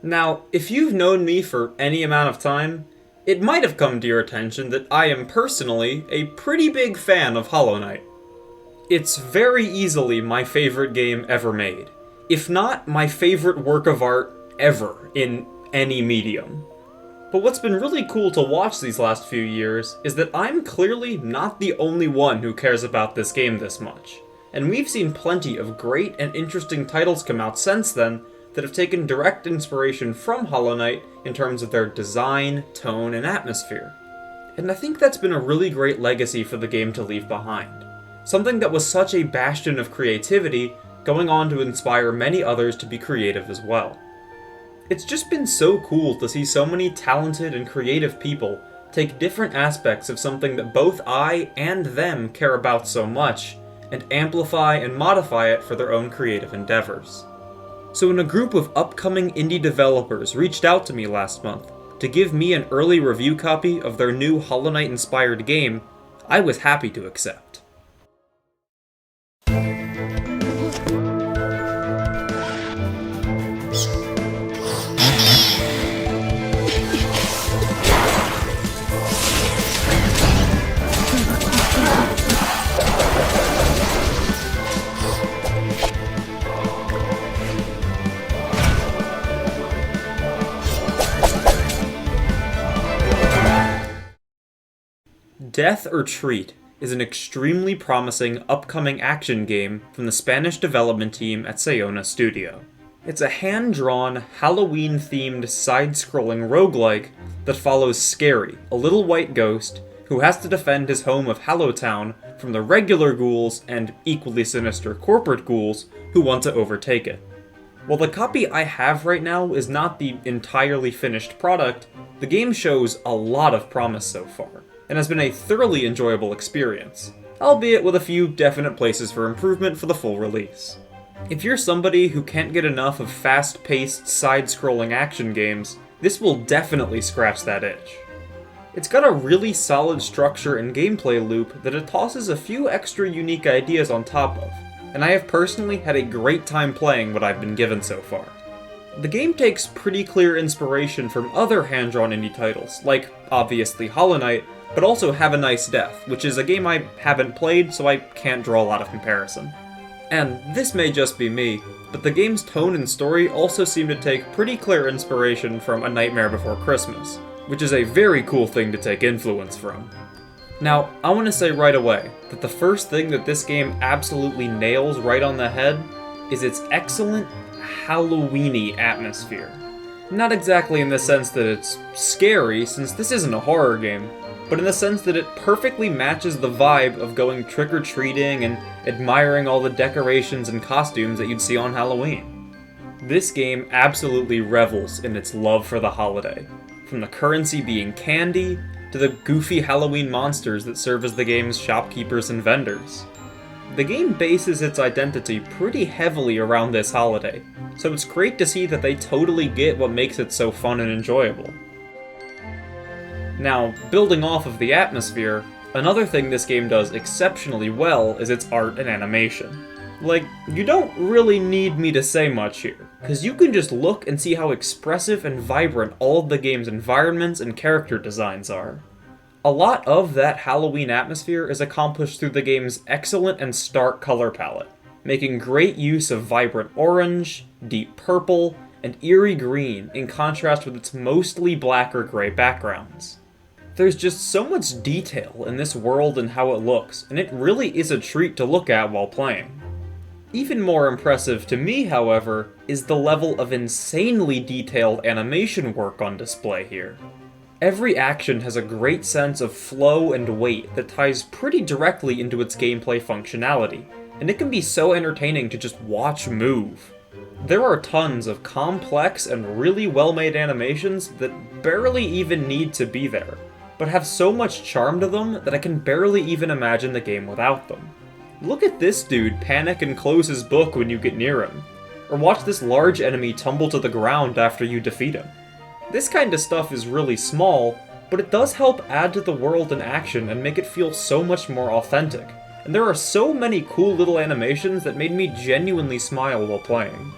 Now, if you've known me for any amount of time, it might have come to your attention that I am personally a pretty big fan of Hollow Knight. It's very easily my favorite game ever made, if not my favorite work of art ever in any medium. But what's been really cool to watch these last few years is that I'm clearly not the only one who cares about this game this much, and we've seen plenty of great and interesting titles come out since then that have taken direct inspiration from Hollow Knight in terms of their design, tone, and atmosphere. And I think that's been a really great legacy for the game to leave behind. Something that was such a bastion of creativity, going on to inspire many others to be creative as well. It's just been so cool to see so many talented and creative people take different aspects of something that both I and them care about so much, and amplify and modify it for their own creative endeavors. So when a group of upcoming indie developers reached out to me last month to give me an early review copy of their new Hollow Knight inspired game, I was happy to accept. Death or Treat is an extremely promising upcoming action game from the Spanish development team at Sayona Studio. It's a hand-drawn, Halloween-themed side-scrolling roguelike that follows Scary, a little white ghost who has to defend his home of Hallowtown from the regular ghouls and equally sinister corporate ghouls who want to overtake it. While the copy I have right now is not the entirely finished product, the game shows a lot of promise so far, and has been a thoroughly enjoyable experience, albeit with a few definite places for improvement for the full release. If you're somebody who can't get enough of fast-paced, side-scrolling action games, this will definitely scratch that itch. It's got a really solid structure and gameplay loop that it tosses a few extra unique ideas on top of, and I have personally had a great time playing what I've been given so far. The game takes pretty clear inspiration from other hand-drawn indie titles, like, obviously, Hollow Knight, but also Have a Nice Death, which is a game I haven't played, so I can't draw a lot of comparison. And this may just be me, but the game's tone and story also seem to take pretty clear inspiration from A Nightmare Before Christmas, which is a very cool thing to take influence from. Now, I want to say right away that the first thing that this game absolutely nails right on the head is its excellent Halloween-y atmosphere. Not exactly in the sense that it's scary, since this isn't a horror game, but in the sense that it perfectly matches the vibe of going trick-or-treating and admiring all the decorations and costumes that you'd see on Halloween. This game absolutely revels in its love for the holiday, from the currency being candy, to the goofy Halloween monsters that serve as the game's shopkeepers and vendors. The game bases its identity pretty heavily around this holiday, so it's great to see that they totally get what makes it so fun and enjoyable. Now, building off of the atmosphere, another thing this game does exceptionally well is its art and animation. Like, you don't really need me to say much here, because you can just look and see how expressive and vibrant all of the game's environments and character designs are. A lot of that Halloween atmosphere is accomplished through the game's excellent and stark color palette, making great use of vibrant orange, deep purple, and eerie green in contrast with its mostly black or gray backgrounds. There's just so much detail in this world and how it looks, and it really is a treat to look at while playing. Even more impressive to me, however, is the level of insanely detailed animation work on display here. Every action has a great sense of flow and weight that ties pretty directly into its gameplay functionality, and it can be so entertaining to just watch move. There are tons of complex and really well-made animations that barely even need to be there, but have so much charm to them that I can barely even imagine the game without them. Look at this dude panic and close his book when you get near him, or watch this large enemy tumble to the ground after you defeat him. This kind of stuff is really small, but it does help add to the world and action and make it feel so much more authentic, and there are so many cool little animations that made me genuinely smile while playing.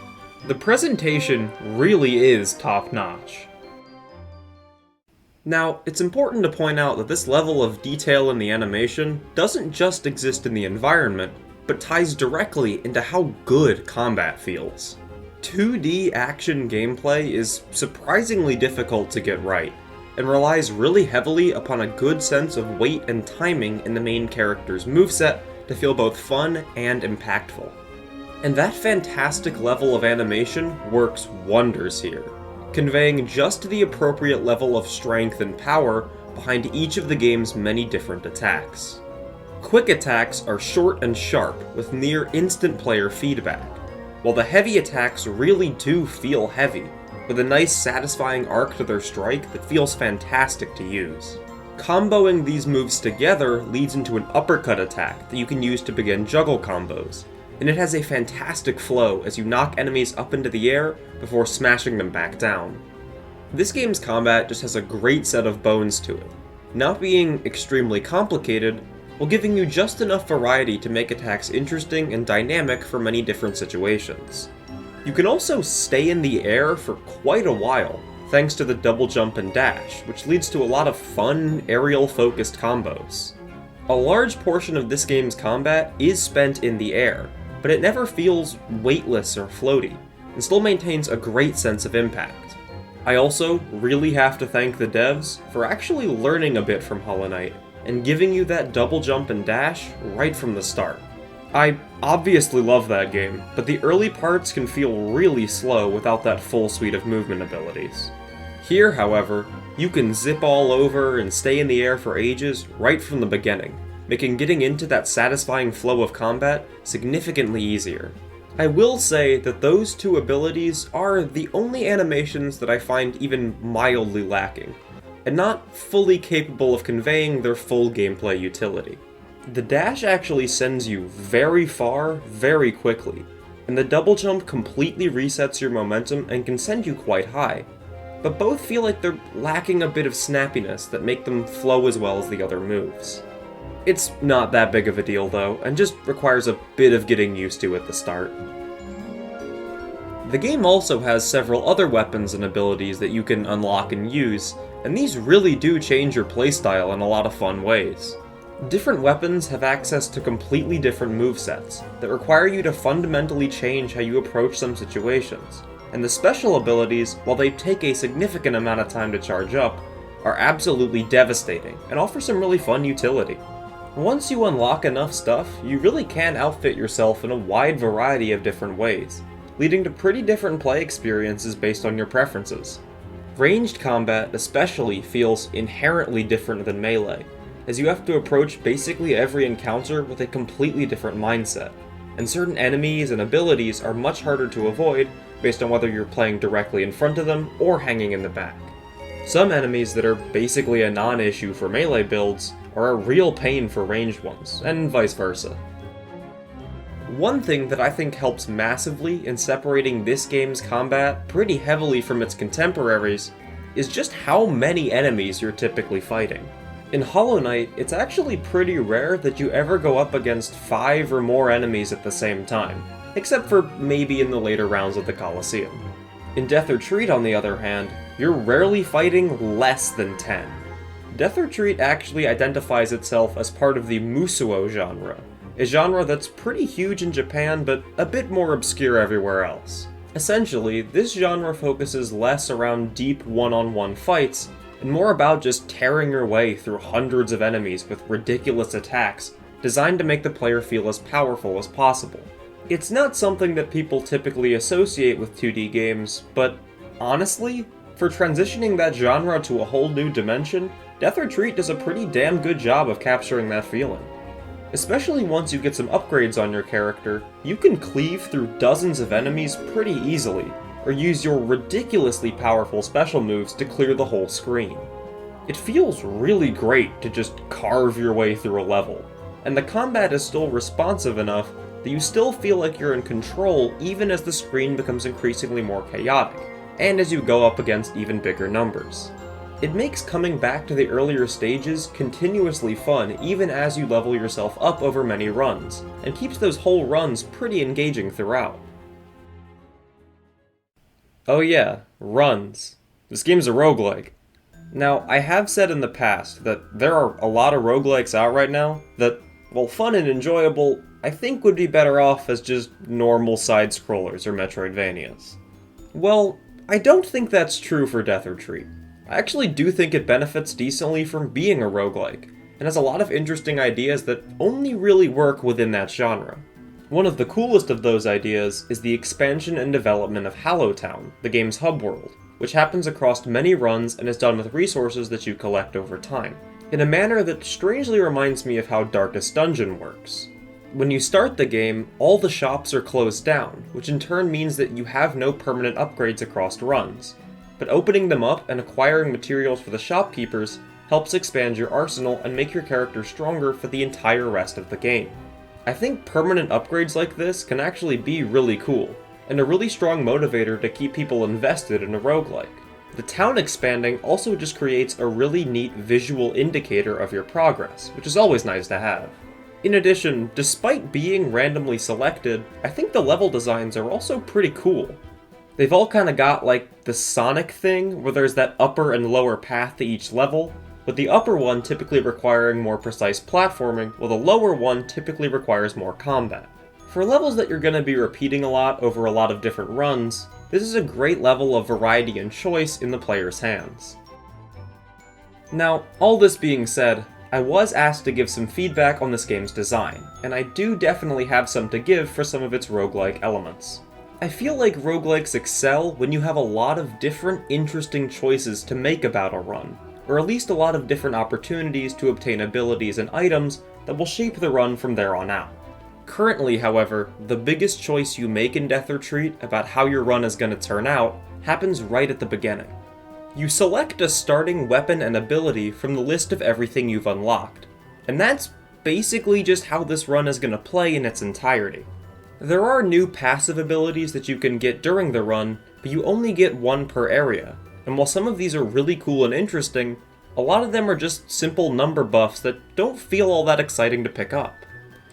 The presentation really is top-notch. Now, it's important to point out that this level of detail in the animation doesn't just exist in the environment, but ties directly into how good combat feels. 2D action gameplay is surprisingly difficult to get right, and relies really heavily upon a good sense of weight and timing in the main character's moveset to feel both fun and impactful. And that fantastic level of animation works wonders here, conveying just the appropriate level of strength and power behind each of the game's many different attacks. Quick attacks are short and sharp, with near instant player feedback, while the heavy attacks really do feel heavy, with a nice satisfying arc to their strike that feels fantastic to use. Comboing these moves together leads into an uppercut attack that you can use to begin juggle combos, and it has a fantastic flow as you knock enemies up into the air before smashing them back down. This game's combat just has a great set of bones to it, not being extremely complicated, while giving you just enough variety to make attacks interesting and dynamic for many different situations. You can also stay in the air for quite a while, thanks to the double jump and dash, which leads to a lot of fun, aerial-focused combos. A large portion of this game's combat is spent in the air, but it never feels weightless or floaty, and still maintains a great sense of impact. I also really have to thank the devs for actually learning a bit from Hollow Knight, and giving you that double jump and dash right from the start. I obviously love that game, but the early parts can feel really slow without that full suite of movement abilities. Here, however, you can zip all over and stay in the air for ages right from the beginning, making getting into that satisfying flow of combat significantly easier. I will say that those two abilities are the only animations that I find even mildly lacking, and not fully capable of conveying their full gameplay utility. The dash actually sends you very far, very quickly, and the double jump completely resets your momentum and can send you quite high, but both feel like they're lacking a bit of snappiness that make them flow as well as the other moves. It's not that big of a deal though, and just requires a bit of getting used to at the start. The game also has several other weapons and abilities that you can unlock and use, and these really do change your playstyle in a lot of fun ways. Different weapons have access to completely different movesets that require you to fundamentally change how you approach some situations, and the special abilities, while they take a significant amount of time to charge up, are absolutely devastating and offer some really fun utility. Once you unlock enough stuff, you really can outfit yourself in a wide variety of different ways, leading to pretty different play experiences based on your preferences. Ranged combat especially feels inherently different than melee, as you have to approach basically every encounter with a completely different mindset, and certain enemies and abilities are much harder to avoid based on whether you're playing directly in front of them or hanging in the back. Some enemies that are basically a non-issue for melee builds are a real pain for ranged ones, and vice versa. One thing that I think helps massively in separating this game's combat pretty heavily from its contemporaries is just how many enemies you're typically fighting. In Hollow Knight, it's actually pretty rare that you ever go up against 5 or more enemies at the same time, except for maybe in the later rounds of the Colosseum. In Death or Treat, on the other hand, you're rarely fighting less than 10. Death or Treat actually identifies itself as part of the musuo genre, a genre that's pretty huge in Japan but a bit more obscure everywhere else. Essentially, this genre focuses less around deep one-on-one fights, and more about just tearing your way through hundreds of enemies with ridiculous attacks designed to make the player feel as powerful as possible. It's not something that people typically associate with 2D games, but honestly, for transitioning that genre to a whole new dimension, Death or Treat does a pretty damn good job of capturing that feeling. Especially once you get some upgrades on your character, you can cleave through dozens of enemies pretty easily, or use your ridiculously powerful special moves to clear the whole screen. It feels really great to just carve your way through a level, and the combat is still responsive enough that you still feel like you're in control even as the screen becomes increasingly more chaotic, and as you go up against even bigger numbers. It makes coming back to the earlier stages continuously fun even as you level yourself up over many runs, and keeps those whole runs pretty engaging throughout. Oh yeah, runs. This game's a roguelike. Now, I have said in the past that there are a lot of roguelikes out right now that, while fun and enjoyable, I think would be better off as just normal side-scrollers or Metroidvanias. Well, I don't think that's true for Death or Treat. I actually do think it benefits decently from being a roguelike, and has a lot of interesting ideas that only really work within that genre. One of the coolest of those ideas is the expansion and development of Hallowtown, the game's hub world, which happens across many runs and is done with resources that you collect over time, in a manner that strangely reminds me of how Darkest Dungeon works. When you start the game, all the shops are closed down, which in turn means that you have no permanent upgrades across runs, but opening them up and acquiring materials for the shopkeepers helps expand your arsenal and make your character stronger for the entire rest of the game. I think permanent upgrades like this can actually be really cool, and a really strong motivator to keep people invested in a roguelike. The town expanding also just creates a really neat visual indicator of your progress, which is always nice to have. In addition, despite being randomly selected, I think the level designs are also pretty cool. They've all kinda got like the Sonic thing, where there's that upper and lower path to each level, with the upper one typically requiring more precise platforming, while the lower one typically requires more combat. For levels that you're gonna be repeating a lot over a lot of different runs, this is a great level of variety and choice in the player's hands. Now, all this being said, I was asked to give some feedback on this game's design, and I do definitely have some to give for some of its roguelike elements. I feel like roguelikes excel when you have a lot of different interesting choices to make about a run, or at least a lot of different opportunities to obtain abilities and items that will shape the run from there on out. Currently, however, the biggest choice you make in Death or Treat about how your run is going to turn out happens right at the beginning. You select a starting weapon and ability from the list of everything you've unlocked, and that's basically just how this run is going to play in its entirety. There are new passive abilities that you can get during the run, but you only get one per area, and while some of these are really cool and interesting, a lot of them are just simple number buffs that don't feel all that exciting to pick up.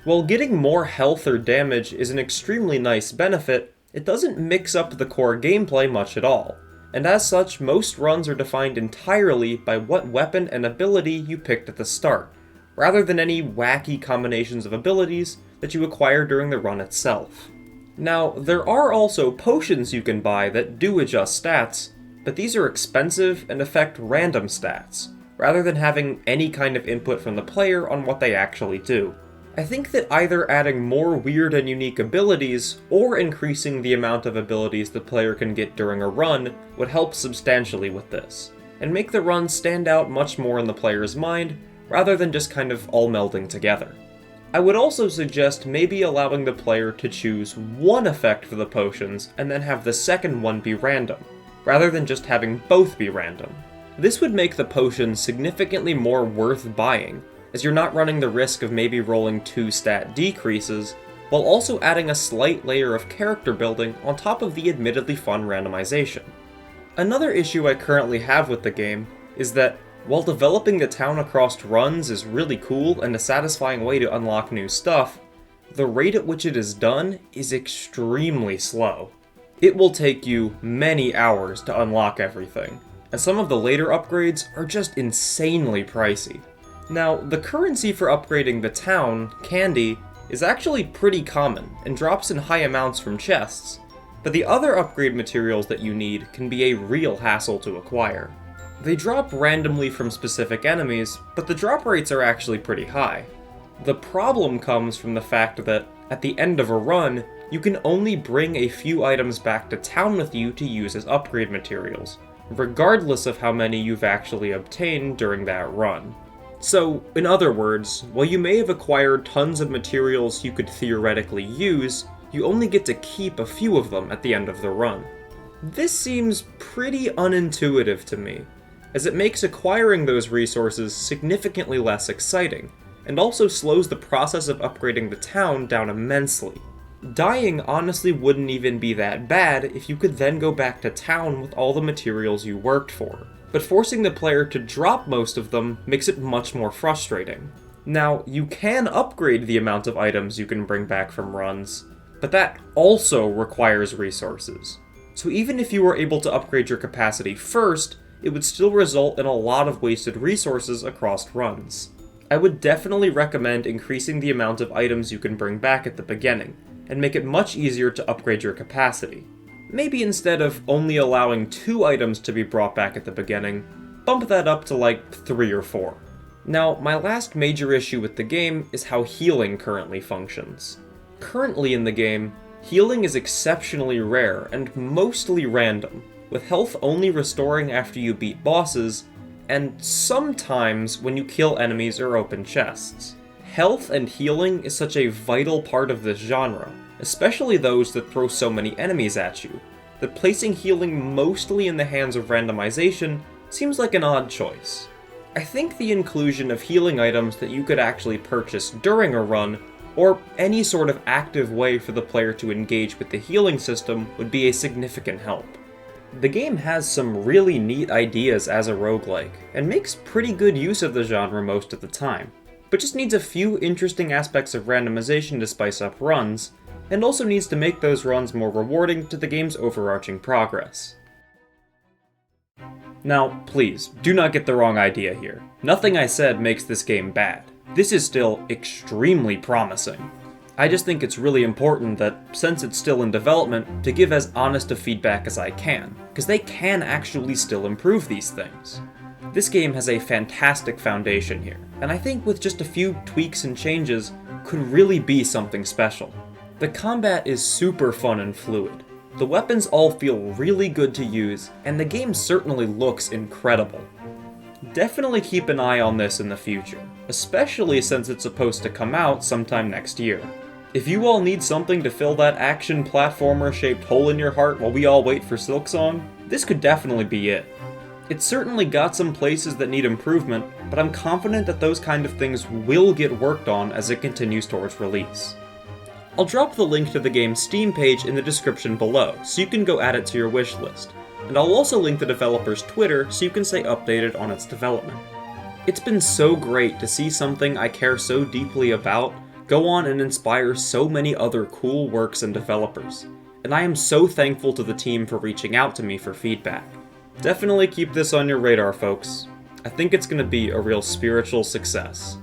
While getting more health or damage is an extremely nice benefit, it doesn't mix up the core gameplay much at all, and as such, most runs are defined entirely by what weapon and ability you picked at the start, rather than any wacky combinations of abilities that you acquire during the run itself. Now, there are also potions you can buy that do adjust stats, but these are expensive and affect random stats, rather than having any kind of input from the player on what they actually do. I think that either adding more weird and unique abilities, or increasing the amount of abilities the player can get during a run would help substantially with this, and make the run stand out much more in the player's mind, rather than just kind of all melding together. I would also suggest maybe allowing the player to choose one effect for the potions, and then have the second one be random, rather than just having both be random. This would make the potions significantly more worth buying, as you're not running the risk of maybe rolling 2 stat decreases, while also adding a slight layer of character building on top of the admittedly fun randomization. Another issue I currently have with the game is that, while developing the town across runs is really cool and a satisfying way to unlock new stuff, the rate at which it is done is extremely slow. It will take you many hours to unlock everything, and some of the later upgrades are just insanely pricey. Now, the currency for upgrading the town, candy, is actually pretty common and drops in high amounts from chests, but the other upgrade materials that you need can be a real hassle to acquire. They drop randomly from specific enemies, but the drop rates are actually pretty high. The problem comes from the fact that, at the end of a run, you can only bring a few items back to town with you to use as upgrade materials, regardless of how many you've actually obtained during that run. So, in other words, while you may have acquired tons of materials you could theoretically use, you only get to keep a few of them at the end of the run. This seems pretty unintuitive to me, as it makes acquiring those resources significantly less exciting, and also slows the process of upgrading the town down immensely. Dying honestly wouldn't even be that bad if you could then go back to town with all the materials you worked for, but forcing the player to drop most of them makes it much more frustrating. Now, you can upgrade the amount of items you can bring back from runs, but that also requires resources. So even if you were able to upgrade your capacity first, it would still result in a lot of wasted resources across runs. I would definitely recommend increasing the amount of items you can bring back at the beginning, and make it much easier to upgrade your capacity. Maybe instead of only allowing 2 items to be brought back at the beginning, bump that up to like 3 or 4. Now, my last major issue with the game is how healing currently functions. Currently in the game, healing is exceptionally rare and mostly random, with health only restoring after you beat bosses, and sometimes when you kill enemies or open chests. Health and healing is such a vital part of this genre, especially those that throw so many enemies at you, that placing healing mostly in the hands of randomization seems like an odd choice. I think the inclusion of healing items that you could actually purchase during a run, or any sort of active way for the player to engage with the healing system, would be a significant help. The game has some really neat ideas as a roguelike, and makes pretty good use of the genre most of the time, but just needs a few interesting aspects of randomization to spice up runs, and also needs to make those runs more rewarding to the game's overarching progress. Now, please, do not get the wrong idea here. Nothing I said makes this game bad. This is still extremely promising. I just think it's really important that, since it's still in development, to give as honest a feedback as I can, because they can actually still improve these things. This game has a fantastic foundation here, and I think with just a few tweaks and changes, could really be something special. The combat is super fun and fluid. The weapons all feel really good to use, and the game certainly looks incredible. Definitely keep an eye on this in the future, especially since it's supposed to come out sometime next year. If you all need something to fill that action platformer-shaped hole in your heart while we all wait for Silksong, this could definitely be it. It's certainly got some places that need improvement, but I'm confident that those kind of things will get worked on as it continues towards release. I'll drop the link to the game's Steam page in the description below, so you can go add it to your wishlist, and I'll also link the developer's Twitter so you can stay updated on its development. It's been so great to see something I care so deeply about go on and inspire so many other cool works and developers, and I am so thankful to the team for reaching out to me for feedback. Definitely keep this on your radar, folks. I think it's going to be a real spiritual success.